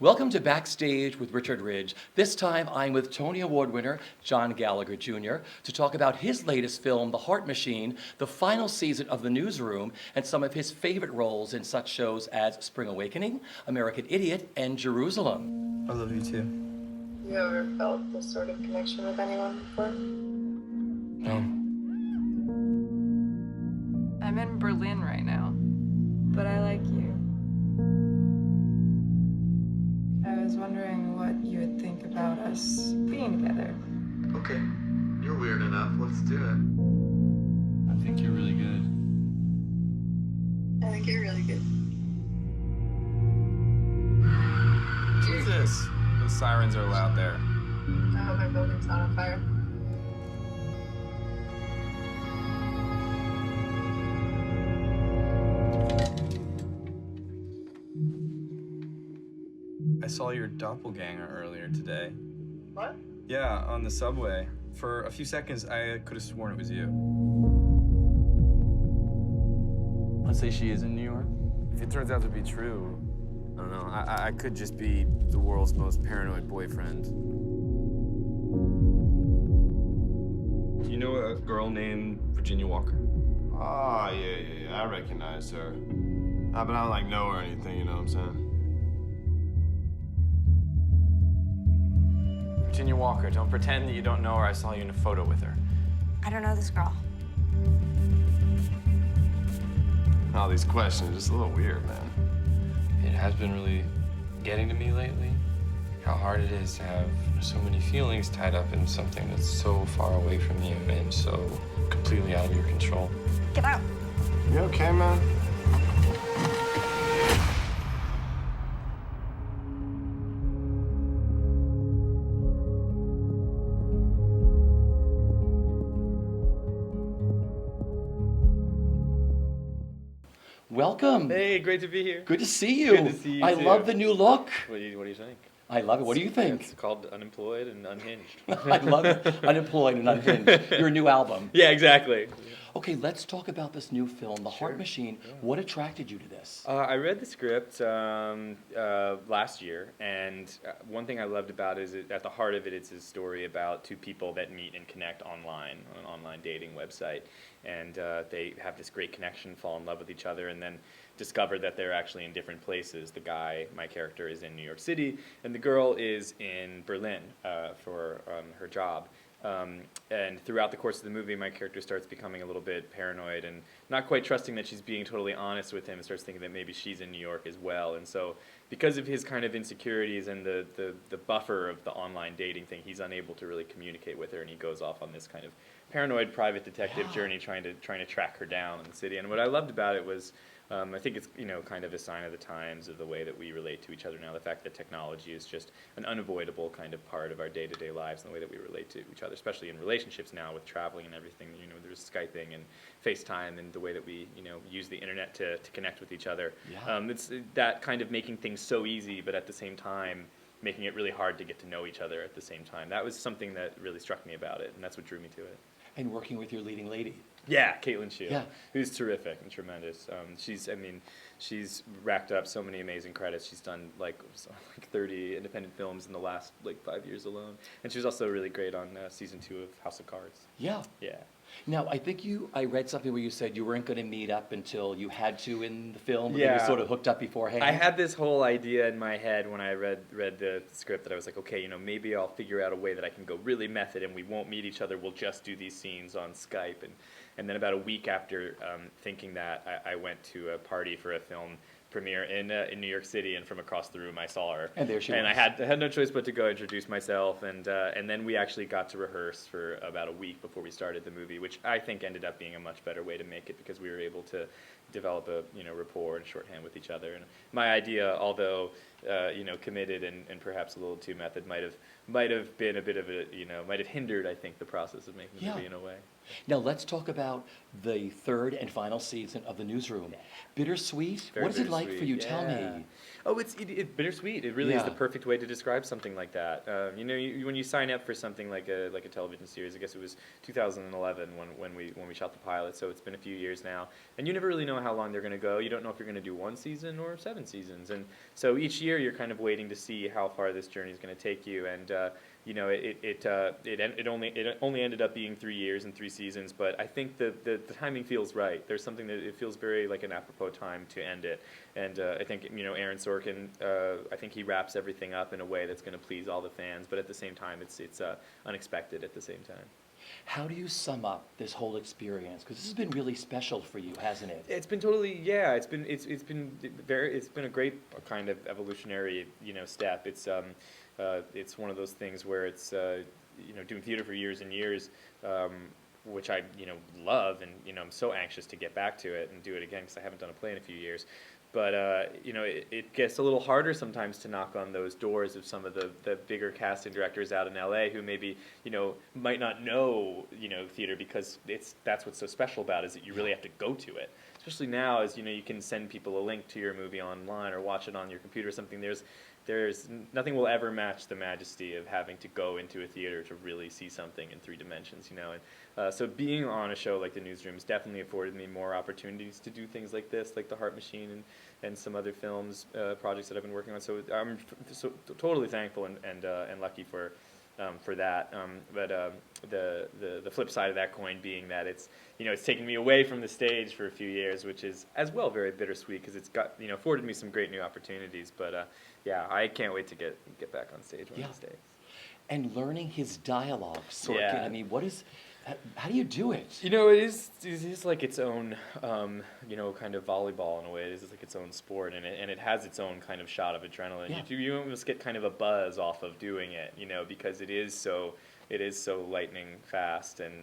Welcome to Backstage with Richard Ridge. This time I'm with Tony Award winner John Gallagher Jr. to talk about his latest film, The Heart Machine, the final season of The Newsroom, and some of his favorite roles in such shows as Spring Awakening, American Idiot, and Jerusalem. I love you too. You ever felt this sort of connection with anyone before? No. I'm in Berlin right now, but I like you. I was wondering what you would think about us being together. Okay, you're weird enough. Let's do it. I think you're really good. I think you're really good. Jesus! Those sirens are loud there. I hope my building's not on fire. I saw your doppelganger earlier today. What? Yeah, on the subway. For a few seconds, I could have sworn it was you. Let's say she is in New York. If it turns out to be true, I don't know, I could just be the world's most paranoid boyfriend. You know a girl named Virginia Walker? Oh, yeah. I recognize her. But I don't know her or anything, you know what I'm saying? Virginia Walker, don't pretend that you don't know her. I saw you in a photo with her. I don't know this girl. All these questions, just a little weird, man. It has been really getting to me lately, how hard it is to have so many feelings tied up in something that's so far away from you and so completely out of your control. Get out. You okay, man? Welcome. Hey, great to be here. Good to see you. Good to see you I too. love the new look. What do you think? I love it. What do you think? It's called Unemployed and Unhinged. I love it. Unemployed and Unhinged. Your new album. Yeah, exactly. Okay, let's talk about this new film, The Heart Machine. What attracted you to this? I read the script last year, and one thing I loved about it is at the heart of it, it's a story about two people that meet and connect online on an online dating website, and they have this great connection, fall in love with each other, and then discover that they're actually in different places. The guy, my character, is in New York City, and the girl is in Berlin for her job. And throughout the course of the movie, my character starts becoming a little bit paranoid and not quite trusting that she's being totally honest with him, and starts thinking that maybe she's in New York as well. And so because of his kind of insecurities and the buffer of the online dating thing, he's unable to really communicate with her, and he goes off on this kind of paranoid private detective journey trying to track her down in the city. And what I loved about it was I think it's kind of a sign of the times of the way that we relate to each other now. The fact that technology is just an unavoidable kind of part of our day-to-day lives and the way that we relate to each other, especially in relationships now with traveling and everything. There's Skyping and FaceTime and the way that we use the internet to connect with each other. Yeah. It's that kind of making things so easy, but at the same time making it really hard to get to know each other at the same time. That was something that really struck me about it, and that's what drew me to it. And working with your leading lady. Yeah, Caitlin Shield, Yeah. who's terrific and tremendous. She's racked up so many amazing credits. She's done like 30 independent films in the last 5 years alone, and she was also really great on season 2 of House of Cards. Yeah. Yeah. Now, I read something where you said you weren't going to meet up until you had to in the film, but you Yeah. sort of hooked up beforehand. I had this whole idea in my head when I read the script that I was like, okay, maybe I'll figure out a way that I can go really method and we won't meet each other. We'll just do these scenes on Skype. And then about a week after thinking that, I went to a party for a film premiere in New York City, and from across the room I saw her. And there she and was. I had no choice but to go introduce myself, and then we actually got to rehearse for about a week before we started the movie, which I think ended up being a much better way to make it, because we were able to develop a rapport and shorthand with each other. And my idea, although committed and perhaps a little too method, might have been a bit of a might have hindered, I think, the process of making the movie in a way. Now let's talk about the third and final season of The Newsroom. Bittersweet? Very What is it like for you? bittersweet, Tell yeah. me. Oh, it's bittersweet. It really is the Yeah. perfect way to describe something like that. You know, when you sign up for something like a television series, I guess it was 2011 when we shot the pilot. So it's been a few years now, and you never really know how long they're going to go. You don't know if you're going to do 1 season or 7 seasons, and so each year you're kind of waiting to see how far this journey is going to take you. And you know, it only ended up being 3 years and 3 seasons, but I think the timing feels right. There's something that it feels very like an apropos time to end it, and I think, you know, Aaron Sorkin, I think he wraps everything up in a way that's going to please all the fans, but at the same time, it's unexpected at the same time. How do you sum up this whole experience? Because this has been really special for you, hasn't it? It's been totally, yeah. It's been a great kind of evolutionary, you know, step. It's one of those things where it's you know, doing theater for years and years, which I, you know, love, and, you know, I'm so anxious to get back to it and do it again because I haven't done a play in a few years. But you know, it gets a little harder sometimes to knock on those doors of some of the bigger casting directors out in LA who maybe, you know, might not know, you know, theater, because that's what's so special about it, is that you really have to go to it. Especially now, as you know, you can send people a link to your movie online or watch it on your computer or something. There's nothing will ever match the majesty of having to go into a theater to really see something in 3 dimensions, you know. And so being on a show like The Newsroom has definitely afforded me more opportunities to do things like this, like The Heart Machine and some other films, projects that I've been working on. So I'm so totally thankful and lucky for that. But the flip side of that coin being that it's, you know, it's taken me away from the stage for a few years, which is as well very bittersweet because it's got, you know, afforded me some great new opportunities. But yeah, I can't wait to get back on stage one of these days. And learning his dialogue, Sorkin. Yeah. I mean, how do you do it? You know, it is like its own, you know, kind of volleyball in a way. It is like its own sport, and it has its own kind of shot of adrenaline. Yeah. You almost get kind of a buzz off of doing it, you know, because it is so lightning fast, and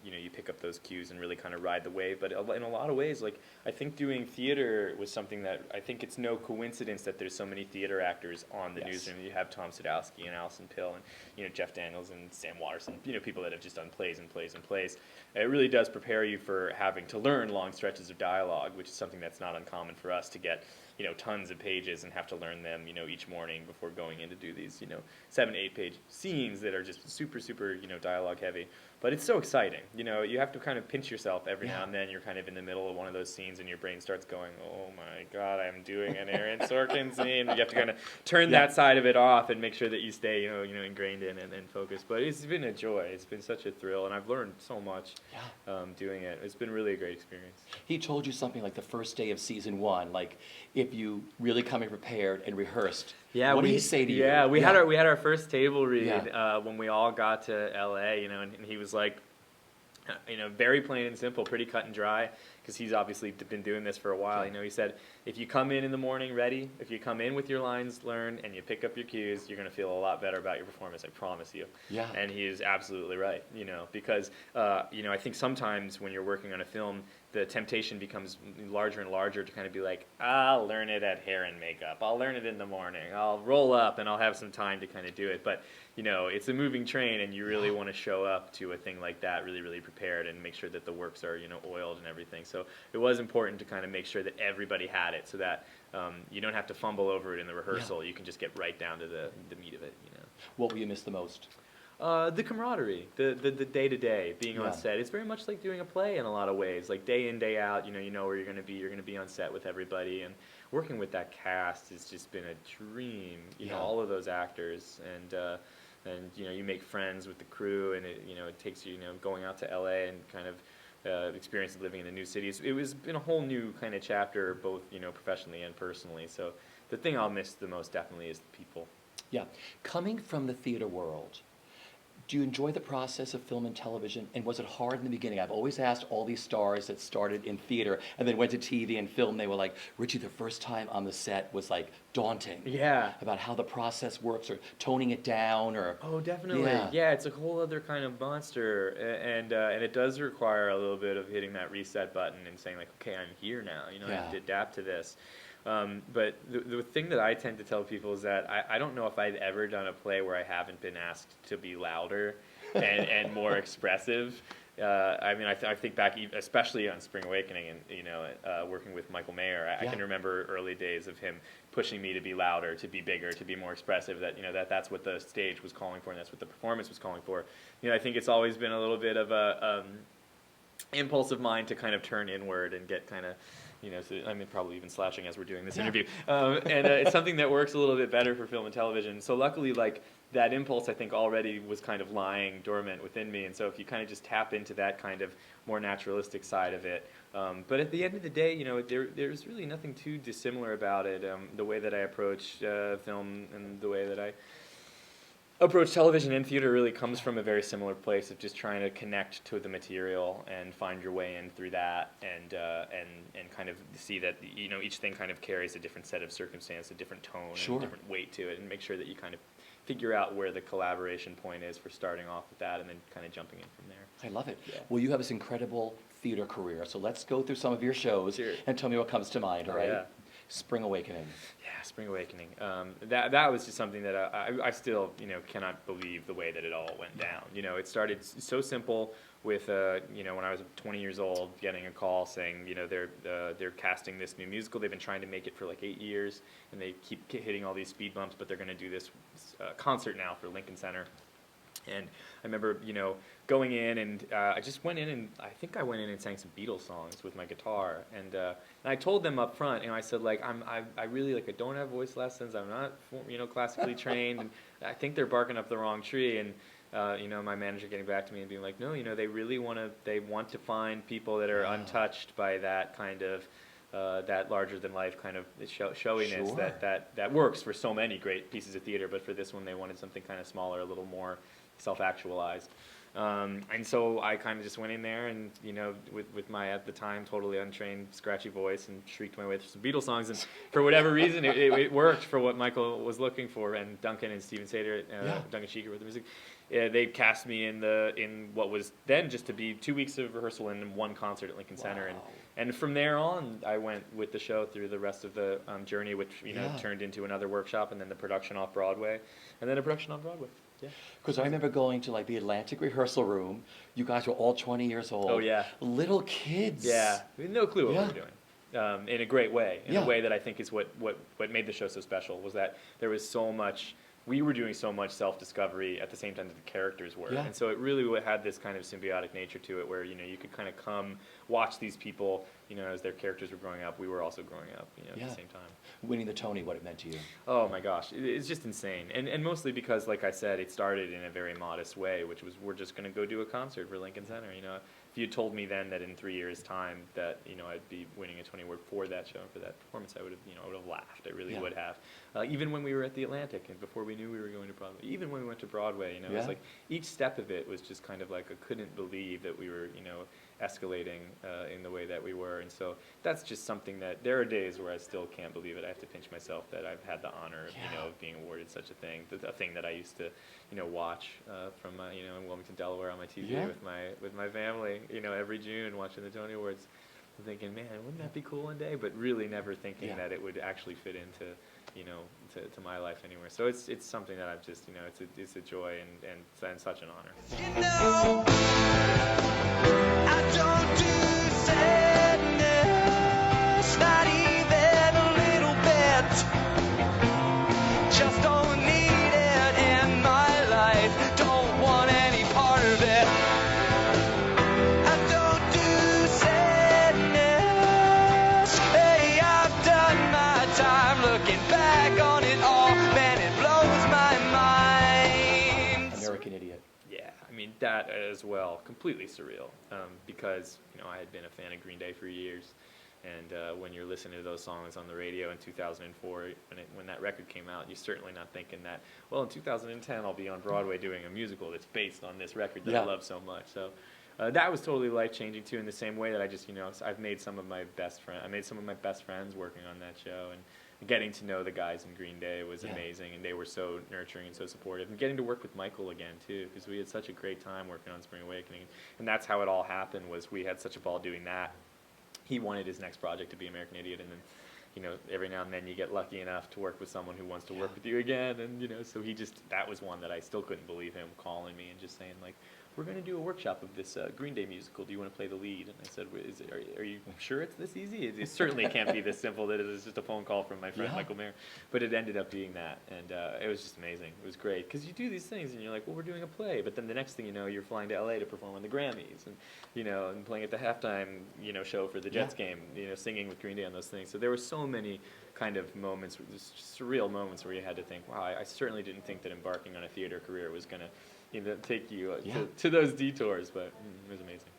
you know, you pick up those cues and really kind of ride the wave. But in a lot of ways, like, I think doing theater was something that I think it's no coincidence that there's so many theater actors on the Newsroom. You have Tom Sadowski and Alison Pill and, you know, Jeff Daniels and Sam Watterson, you know, people that have just done plays and plays and plays. It really does prepare you for having to learn long stretches of dialogue, which is something that's not uncommon for us to get, you know, tons of pages and have to learn them, you know, each morning before going in to do these, you know, 7 to 8 page scenes that are just super, you know, dialogue heavy. But it's so exciting. You know, you have to kind of pinch yourself every now and then. You're kind of in the middle of one of those scenes and your brain starts going, oh my God, I'm doing an Aaron Sorkin scene. You have to kind of turn that side of it off and make sure that you stay, you know, ingrained in and focused. But it's been a joy. It's been such a thrill, and I've learned so much doing it. It's been really a great experience. He told you something like the first day of season 1, like, if you really come in prepared and rehearsed. Yeah, what did he say to you? Yeah, we had our first table read when we all got to LA, you know, and he was like, you know, very plain and simple, pretty cut and dry, because he's obviously been doing this for a while. You know, he said, if you come in the morning ready, if you come in with your lines learned and you pick up your cues, you're going to feel a lot better about your performance, I promise you. Yeah. And he is absolutely right, you know, because, you know, I think sometimes when you're working on a film, the temptation becomes larger and larger to kind of be like, I'll learn it at hair and makeup. I'll learn it in the morning. I'll roll up and I'll have some time to kind of do it. But, you know, it's a moving train, and you really want to show up to a thing like that really, really prepared and make sure that the works are, you know, oiled and everything. So it was important to kind of make sure that everybody had it, so that you don't have to fumble over it in the rehearsal. You can just get right down to the meat of it, you know. What will you miss the most? The camaraderie, the day-to-day being on set. It's very much like doing a play in a lot of ways. Like day in, day out, you know where you're going to be. You're going to be on set with everybody, and working with that cast has just been a dream. You know, all of those actors, and you know, you make friends with the crew, and it takes you, going out to LA and kind of experience living in a new city. It was been a whole new kind of chapter, both, professionally and personally. So the thing I'll miss the most definitely is the people. Yeah, coming from the theater world, do you enjoy the process of film and television? And was it hard in the beginning? I've always asked all these stars that started in theater and then went to TV and film. They were like, Richie, the first time on the set was like daunting. Yeah. About how the process works, or toning it down, or. Oh, definitely. Yeah, it's a whole other kind of monster, and it does require a little bit of hitting that reset button and saying like, okay, I'm here now. I have to adapt to this. But the thing that I tend to tell people is that I don't know if I've ever done a play where I haven't been asked to be louder. and more expressive. I mean, I think back, especially on Spring Awakening, and working with Michael Mayer, I can remember early days of him pushing me to be louder, to be bigger, to be more expressive. That's what the stage was calling for, and that's what the performance was calling for. I think it's always been a little bit of a impulse of mine to kind of turn inward and get kind of. So, I mean, probably even slouching as we're doing this interview. And it's something that works a little bit better for film and television. So luckily, like, that impulse, I think, already was kind of lying dormant within me. And so if you kind of just tap into that kind of more naturalistic side of it. But at the end of the day, there's really nothing too dissimilar about it. The way that I approach film and the way that I approach television and theater really comes from a very similar place of just trying to connect to the material and find your way in through that, and kind of see that each thing kind of carries a different set of circumstance, a different tone, and a different weight to it, and make sure that you kind of figure out where the collaboration point is for starting off with that, and then kind of jumping in from there. I love it. Yeah. Well, you have this incredible theater career, so let's go through some of your shows and tell me what comes to mind. All right. Yeah. Spring Awakening. Yeah, Spring Awakening. That was just something that I still cannot believe the way that it all went down. It started so simple with when I was 20 years old, getting a call saying they're casting this new musical. They've been trying to make it for like 8 years, and they keep hitting all these speed bumps, but they're going to do this concert now for Lincoln Center. And I remember, going in, and I just went in, and I think I went in and sang some Beatles songs with my guitar. And I told them up front, and I said, like, I really, like, I don't have voice lessons. I'm not, classically trained, and I think they're barking up the wrong tree. And my manager getting back to me and being like, no, they really want to find people that are untouched by that kind of that larger than life kind of showiness that works for so many great pieces of theater, but for this one they wanted something kind of smaller, a little more self-actualized. And so I kind of just went in there and, with my, at the time, totally untrained, scratchy voice, and shrieked my way through some Beatles songs. And for whatever reason, it worked for what Michael was looking for. And Duncan and Steven Sater, Duncan Sheeker with the music, they cast me in what was then just to be 2 weeks of rehearsal and one concert at Lincoln Center. And from there on, I went with the show through the rest of the journey, which turned into another workshop, and then the production off Broadway, and then a production on Broadway. Yeah. Because I remember going to like the Atlantic rehearsal room. You guys were all 20 years old. Oh yeah. Little kids. Yeah. We had no clue what we were doing. In a great way. In a way that I think is what made the show so special, was that there was so much. We were doing so much self-discovery at the same time that the characters were. And so it really had this kind of symbiotic nature to it, where, you could kind of come watch these people, as their characters were growing up. We were also growing up, at the same time. Winning the Tony, what it meant to you. Oh my gosh, it's just insane. And mostly because, like I said, it started in a very modest way, which was, we're just going to go do a concert for Lincoln Center. If you told me then that in 3 years' time that, I'd be winning a Tony Award for that show and for that performance, I would have laughed. I really would have. Even when we were at the Atlantic and before we knew we were going to Broadway, even when we went to Broadway, it was like each step of it was just kind of like, I couldn't believe that we were, escalating in the way that we were. And so that's just something that, there are days where I still can't believe it. I have to pinch myself that I've had the honor of, of being awarded such a thing. A thing that I used to, watch from, in Wilmington, Delaware on my TV with my family, every June watching the Tony Awards. I'm thinking, man, wouldn't that be cool one day? But really never thinking that it would actually fit into, to my life anywhere. So it's something that I've just, it's a joy and such an honor. I don't do sadness, not even a little bit. Just don't need it in my life, don't want any part of it. I don't do sadness, hey, I've done my time looking back on it all, man, it blows my mind. American Idiot. Yeah, I mean, that as well, completely surreal, because, I had been a fan of Green Day for years, and when you're listening to those songs on the radio in 2004, when that record came out, you're certainly not thinking that, well, in 2010 I'll be on Broadway doing a musical that's based on this record that I love so much. So that was totally life-changing, too, in the same way that I just, I've made some of my best friends. I made some of my best friends working on that show, and getting to know the guys in Green Day was amazing, and they were so nurturing and so supportive. And getting to work with Michael again, too, because we had such a great time working on Spring Awakening. And that's how it all happened, was we had such a ball doing that. He wanted his next project to be American Idiot, and then every now and then you get lucky enough to work with someone who wants to work with you again, and so that was one that I still couldn't believe him calling me and just saying like, we're going to do a workshop of this Green Day musical. Do you want to play the lead? And I said, are you sure it's this easy? It certainly can't be this simple that it is just a phone call from my friend Michael Mayer. But it ended up being that, and it was just amazing. It was great, because you do these things, and you're like, well, we're doing a play. But then the next thing you know, you're flying to L.A. to perform on the Grammys, and, and playing at the halftime, show for the Jets game, singing with Green Day on those things. So there were so many kind of moments, just surreal moments where you had to think, wow, I certainly didn't think that embarking on a theater career was going to take you to those detours, but it was amazing.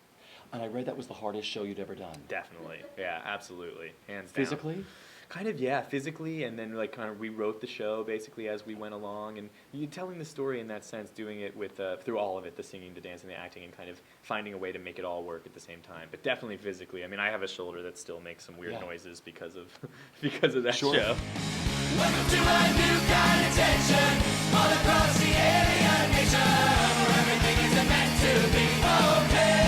And I read that was the hardest show you'd ever done. Definitely, yeah, absolutely, hands down. Physically? Kind of, yeah, physically, and then like kind of rewrote the show basically as we went along, and you telling the story in that sense, doing it with through all of it, the singing, the dancing, the acting, and kind of finding a way to make it all work at the same time. But definitely physically. I mean, I have a shoulder that still makes some weird noises because of that show. Welcome to a new kind of tension, all across the alien nation, where everything is meant to be okay.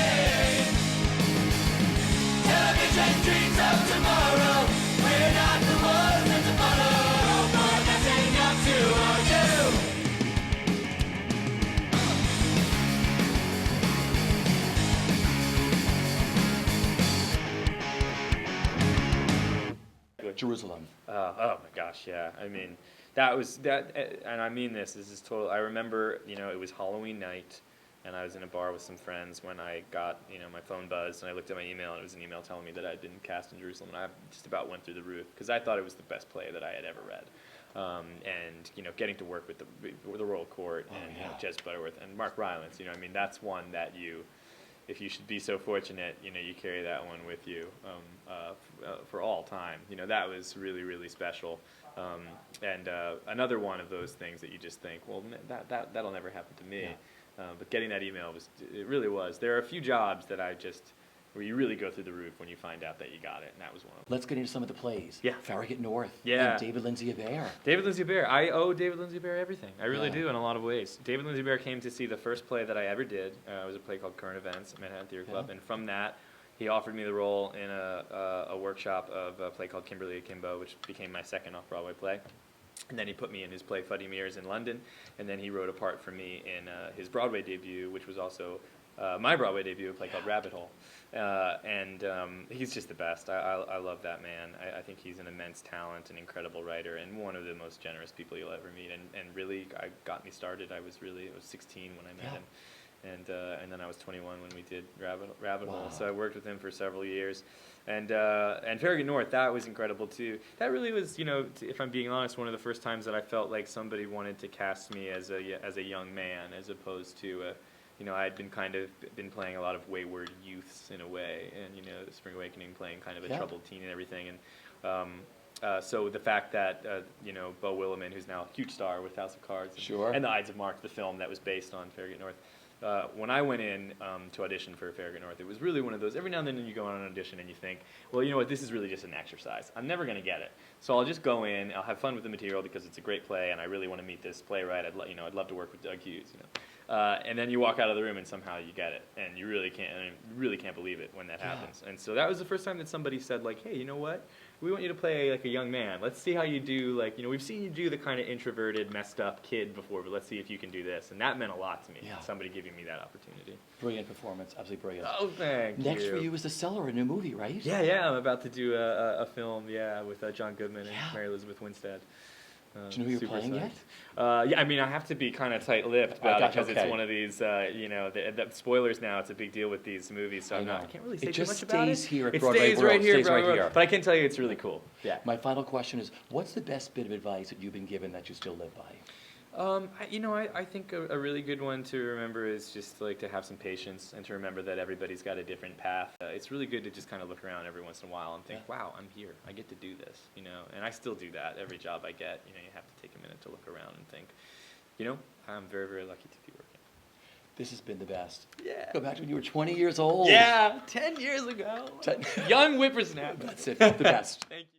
Television dreams of tomorrow, we're not the ones that to follow, but messing up to our Jerusalem. Oh my gosh, yeah. I mean, and I mean this is total. I remember, it was Halloween night, and I was in a bar with some friends when I got, my phone buzzed, and I looked at my email, and it was an email telling me that I'd been cast in Jerusalem, and I just about went through the roof, because I thought it was the best play that I had ever read. And, getting to work with the Royal Court and Jez Butterworth and Mark Rylance, I mean, that's one that if you should be so fortunate, you carry that one with you for all time. That was really, really special. And another one of those things that you just think, well, that'll never happen to me. But getting that email it really was. There are a few jobs that where you really go through the roof when you find out that you got it, and that was one of them. Let's get into some of the plays. Yeah. Farragut North. Yeah. And David Lindsay-Abaire. David Lindsay-Abaire. I owe David Lindsay-Abaire everything. I really do in a lot of ways. David Lindsay-Abaire came to see the first play that I ever did. It was a play called Current Events at Manhattan Theater Club, and from that, he offered me the role in a workshop of a play called Kimberly Akimbo, which became my second off-Broadway play. And then he put me in his play Fuddy Mears in London, and then he wrote a part for me in his Broadway debut, which was also my Broadway debut, a play called Rabbit Hole. And he's just the best. I love that man. I think he's an immense talent, an incredible writer, and one of the most generous people you'll ever meet. And really got me started. I was 16 when I met him. And then I was 21 when we did Rabbit Hole. So I worked with him for several years. And Farragut North, that was incredible too. That really was, if I'm being honest, one of the first times that I felt like somebody wanted to cast me as a young man, as opposed to I had been been playing a lot of wayward youths in a way, and Spring Awakening playing kind of a troubled teen and everything, and so the fact that Beau Willimon, who's now a huge star with House of Cards, and The Ides of March, the film that was based on Farragut North. When I went in to audition for Farragut North, it was really one of those, every now and then you go on an audition and you think, well, you know what, this is really just an exercise. I'm never going to get it. So I'll just go in, I'll have fun with the material because it's a great play and I really want to meet this playwright. I'd love to work with Doug Hughes, and then you walk out of the room and somehow you get it. And you really can't believe it when that happens. And so that was the first time that somebody said, like, hey, you know what? We want you to play like a young man. Let's see how you do, we've seen you do the kind of introverted, messed up kid before, but let's see if you can do this. And that meant a lot to me, somebody giving me that opportunity. Brilliant performance, absolutely brilliant. Oh, thank you. Next for you is The Cellar, a new movie, right? Yeah, I'm about to do a film, with John Goodman and Mary Elizabeth Winstead. Do you know who you're playing yet? Yeah, I mean, I have to be kind of tight-lipped about it because it's one of these, the spoilers now, it's a big deal with these movies, so I can't really say too much about it. It just stays here at It Broadway stays right here at Broadway Broadway World. But I can tell you it's really cool. Yeah. My final question is, what's the best bit of advice that you've been given that you still live by? I think a really good one to remember is just to have some patience and to remember that everybody's got a different path. It's really good to just kind of look around every once in a while and think, wow, I'm here. I get to do this, and I still do that every job I get. You have to take a minute to look around and think, I'm very, very lucky to be working. This has been the best. Yeah. Go back to when you were 20 years old. Yeah, 10 years ago. Young whippersnapper. That's it. The best. Thank you.